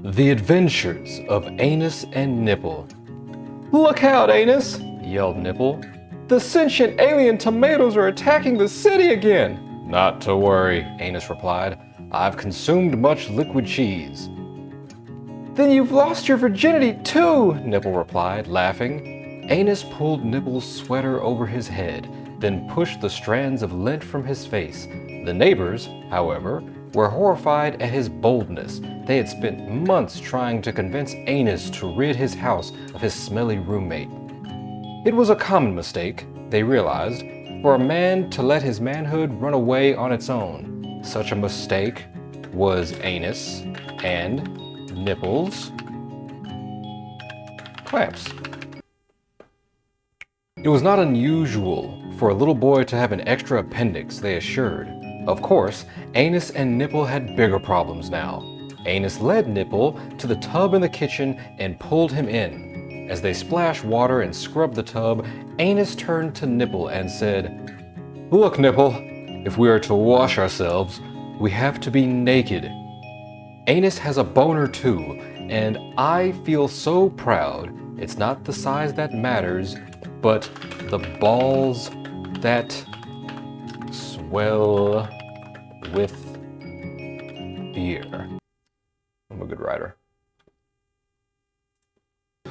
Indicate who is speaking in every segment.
Speaker 1: The Adventures of Anus and Nipple. "Look out, Anus!" yelled Nipple. "The sentient alien tomatoes are attacking the city again!" "Not to worry," Anus replied. "I've consumed much liquid cheese." "Then you've lost your virginity too," Nipple replied, laughing. Anus pulled Nipple's sweater over his head, then pushed the strands of lint from his face. The neighbors, however, were horrified at his boldness. They had spent months trying to convince Anus to rid his house of his smelly roommate. It was a common mistake, they realized, for a man to let his manhood run away on its own. Such a mistake was Anus and Nipple's clamps. It was not unusual for a little boy to have an extra appendix, they assured. Of course, Anus and Nipple had bigger problems now. Anus led Nipple to the tub in the kitchen and pulled him in. As they splashed water and scrubbed the tub, Anus turned to Nipple and said, "Look, Nipple, if we are to wash ourselves, we have to be naked. Anus has a boner too, and I feel so proud. It's not the size that matters, but the balls that swell with fear." I'm a good writer.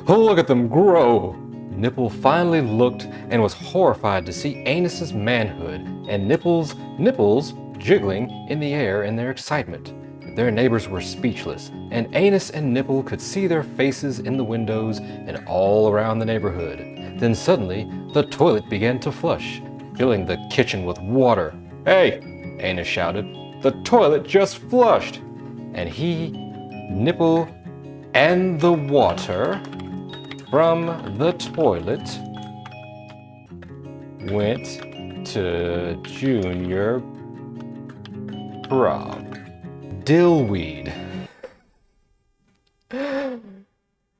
Speaker 1: "Oh, look at them grow!" Nipple finally looked and was horrified to see Anus's manhood and Nipple's nipples jiggling in the air in their excitement. Their neighbors were speechless, and Anus and Nipple could see their faces in the windows and all around the neighborhood. Then suddenly, the toilet began to flush, filling the kitchen with water. "Hey!" Anus shouted. "The toilet just flushed!" And he, Nipple, and the water from the toilet went to junior prom. Dillweed.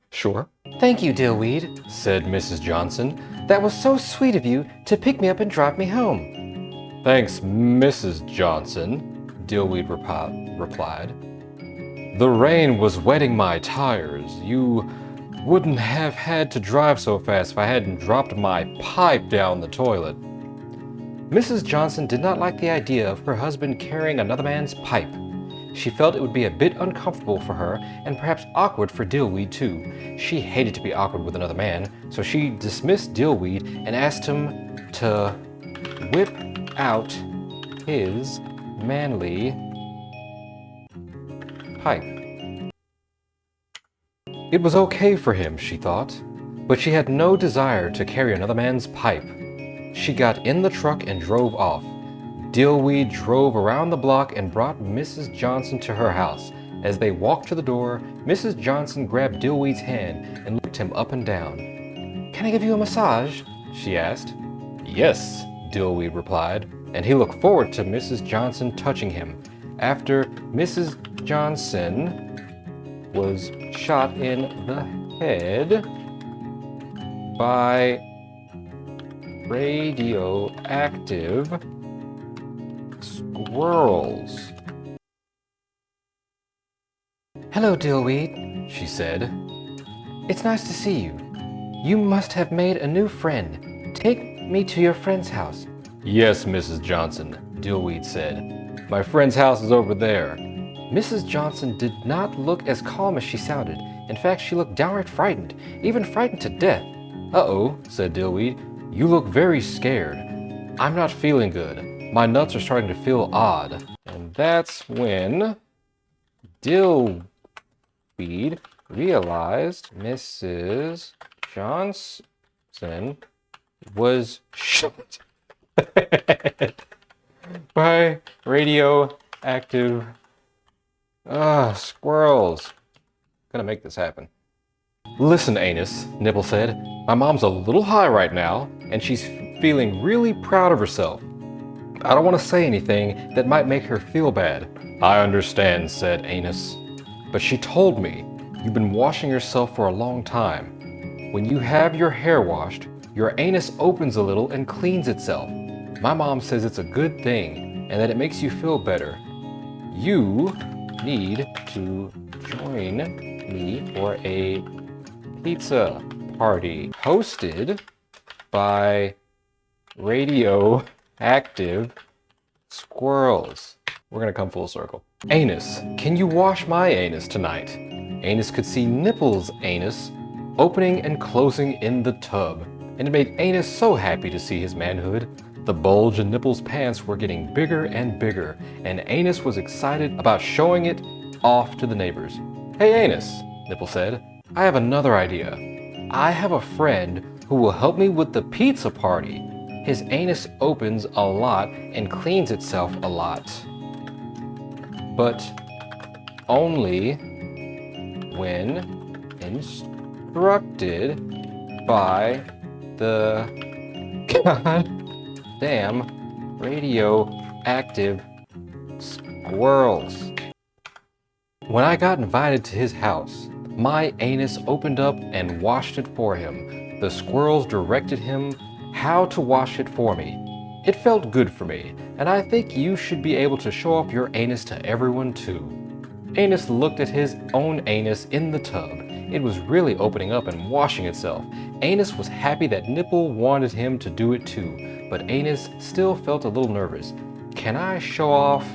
Speaker 1: "Sure." "Thank you, Dillweed," said Mrs. Johnson. "That was so sweet of you to pick me up and drive me home." "Thanks, Mrs. Johnson," Dillweed replied. "The rain was wetting my tires. You wouldn't have had to drive so fast if I hadn't dropped my pipe down the toilet." Mrs. Johnson did not like the idea of her husband carrying another man's pipe. She felt it would be a bit uncomfortable for her and perhaps awkward for Dillweed too. She hated to be awkward with another man, so she dismissed Dillweed and asked him to whip out his manly pipe. It was okay for him, she thought, but she had no desire to carry another man's pipe. She got in the truck and drove off. Dillweed drove around the block and brought Mrs. Johnson to her house. As they walked to the door, Mrs. Johnson grabbed Dillweed's hand and looked him up and down. "Can I give you a massage?" she asked. "Yes," Dillweed replied, and he looked forward to Mrs. Johnson touching him. After Mrs. Johnson was shot in the head by radioactive squirrels. "Hello, Dillweed," she said. "It's nice to see you. You must have made a new friend. Take me to your friend's house." "Yes, Mrs. Johnson," Dillweed said. "My friend's house is over there." Mrs. Johnson did not look as calm as she sounded. In fact, she looked downright frightened, even frightened to death. "Uh-oh," said Dillweed. "You look very scared." "I'm not feeling good. My nuts are starting to feel odd." And that's when Dillweed realized Mrs. Johnson was shot by radioactive squirrels. Gonna make this happen. "Listen, Anus," Nipple said. "My mom's a little high right now, and she's feeling really proud of herself. I don't want to say anything that might make her feel bad." "I understand," said Anus. "But she told me you've been washing yourself for a long time. When you have your hair washed, your anus opens a little and cleans itself. My mom says it's a good thing and that it makes you feel better. You need to join me for a pizza party hosted by radioactive squirrels. We're gonna come full circle. Anus, can you wash my anus tonight? Anus could see Nipple's anus opening and closing in the tub, and it made Anus so happy to see his manhood. The bulge in Nipple's pants were getting bigger and bigger, and Anus was excited about showing it off to the neighbors. Hey Anus, Nipple said, I have another idea. I have a friend who will help me with the pizza party. His anus opens a lot and cleans itself a lot, but only when instructed by the goddamn radioactive squirrels. When I got invited to his house, my anus opened up and washed it for him. The squirrels directed him how to wash it for me. It felt good for me, and I think you should be able to show off your anus to everyone too. Anus looked at his own anus in the tub. It was really opening up and washing itself. Anus was happy that Nipple wanted him to do it too, but Anus still felt a little nervous. Can I show off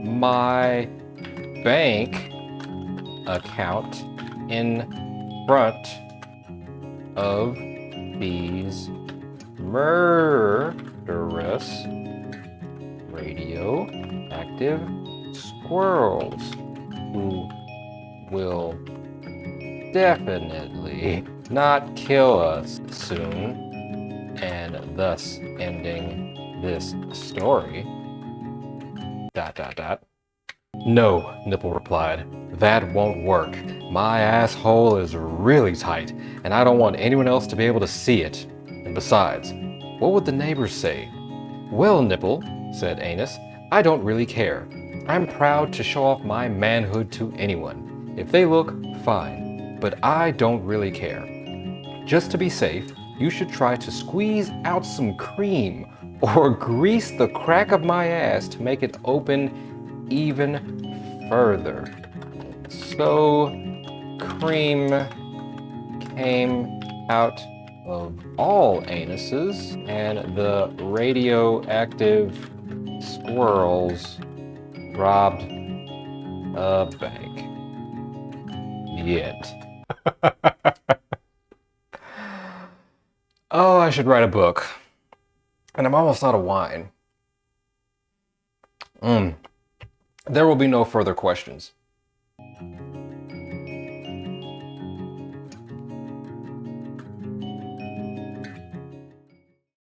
Speaker 1: my bank account in front of these murderous radioactive squirrels who will definitely not kill us soon, and thus ending this story. ... No, Nipple replied. That won't work. My asshole is really tight, and I don't want anyone else to be able to see it. And besides, what would the neighbors say? Well, Nipple, said Anus, I don't really care. I'm proud to show off my manhood to anyone. If they look, fine, but I don't really care. Just to be safe, you should try to squeeze out some cream or grease the crack of my ass to make it open even further. So, cream came out of all anuses, and the radioactive squirrels robbed a bank. The end. Oh, I should write a book. And I'm almost out of wine. There will be no further questions.